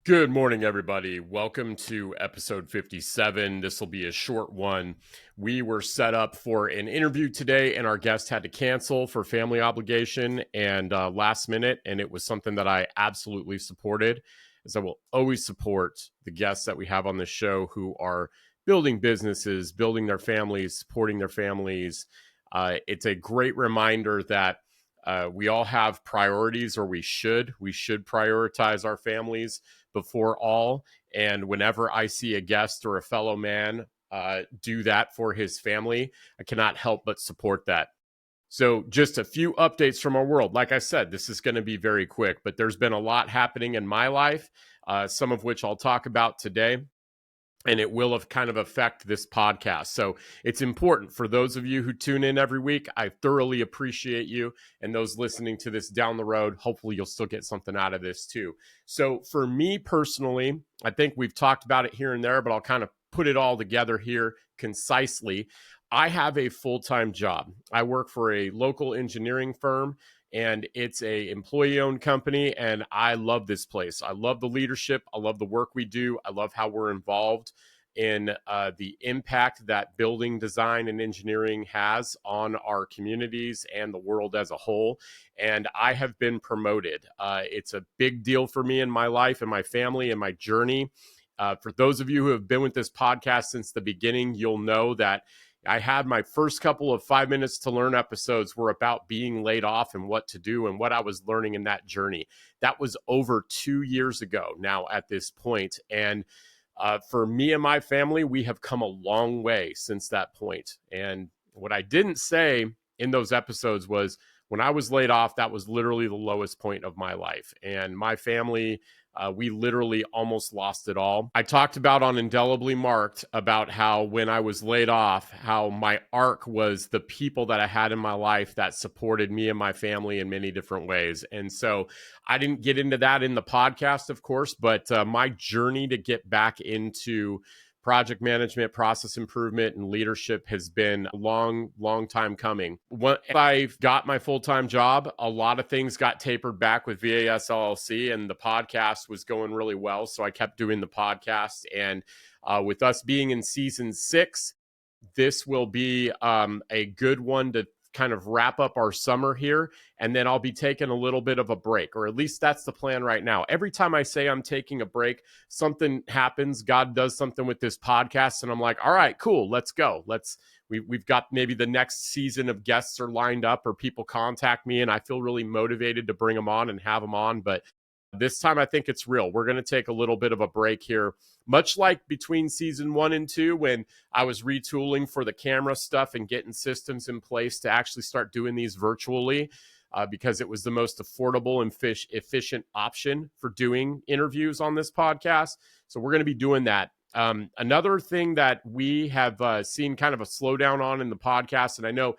Good morning, everybody. Welcome to episode 57. This will be a short one. We were set up for an interview today, and our guest had to cancel for family obligation and last minute, and it was something that I absolutely supported, as I will always support the guests that we have on this show who are building businesses, building their families, supporting their families. It's a great reminder that we all have priorities, or we should prioritize our families before all. And whenever I see a guest or a fellow man do that for his family, I cannot help but support that. So just a few updates from our world. Like I said, this is going to be very quick, but there's been a lot happening in my life, some of which I'll talk about today. And it will have kind of affect this podcast. So it's important for those of you who tune in every week. I thoroughly appreciate you, and those listening to this down the road. Hopefully you'll still get something out of this too. So for me personally, I think we've talked about it here and there, but I'll kind of put it all together here concisely. I have a full-time job. I work for a local engineering firm, and it's a employee-owned company, and I love this place. I love the leadership. I love the work we do. I love how we're involved in the impact that building design and engineering has on our communities and the world as a whole. And I have been promoted. It's a big deal for me in my life and my family and my journey. For those of you who have been with this podcast since the beginning, you'll know that I had my first couple of 5 minutes to learn episodes were about being laid off and what to do and what I was learning in that journey. That was over 2 years ago now at this point. And for me and my family, we have come a long way since that point. And what I didn't say in those episodes was when I was laid off, that was literally the lowest point of my life. And my family, we literally almost lost it all. I talked about on Indelibly Marked about how when I was laid off, how my arc was the people that I had in my life that supported me and my family in many different ways. And so I didn't get into that in the podcast, of course, but my journey to get back into project management, process improvement, and leadership has been a long time coming. When I got my full-time job, a lot of things got tapered back with VAS LLC, and the podcast was going really well. So I kept doing the podcast. And with us being in season 6, this will be a good one to kind of wrap up our summer here, and then I'll be taking a little bit of a break, or at least that's the plan right now. Every time I say I'm taking a break, something happens. God does something with this podcast, and I'm like, all right, cool, let's go. We've got maybe the next season of guests are lined up, or people contact me, and I feel really motivated to bring them on and have them on. But this time, I think it's real. We're going to take a little bit of a break here, much like between season 1 and 2, when I was retooling for the camera stuff and getting systems in place to actually start doing these virtually, because it was the most affordable and efficient option for doing interviews on this podcast. So we're going to be doing that. Another thing that we have seen kind of a slowdown on in the podcast, and I know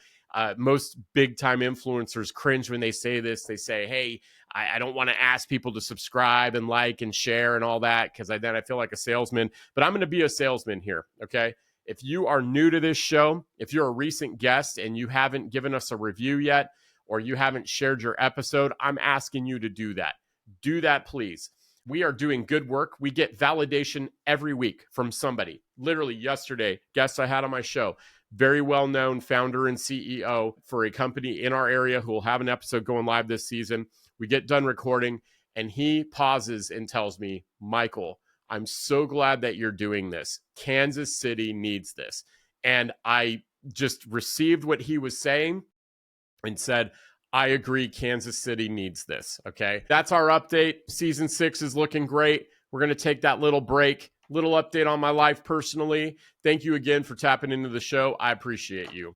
most big time influencers cringe when they say this. They say, hey, I don't want to ask people to subscribe and like and share and all that, because then I feel like a salesman. But I'm going to be a salesman here, okay? If you are new to this show, if you're a recent guest and you haven't given us a review yet, or you haven't shared your episode, I'm asking you to do that. Do that, please. We are doing good work. We get validation every week from somebody. Literally yesterday, guests I had on my show, very well-known founder and CEO for a company in our area who will have an episode going live this season. We get done recording, and he pauses and tells me, Michael, I'm so glad that you're doing this. Kansas City needs this. And I just received what he was saying and said, I agree, Kansas City needs this. Okay, that's our update. Season 6 is looking great. We're going to take that little break. Little update on my life personally. Thank you again for tapping into the show. I appreciate you.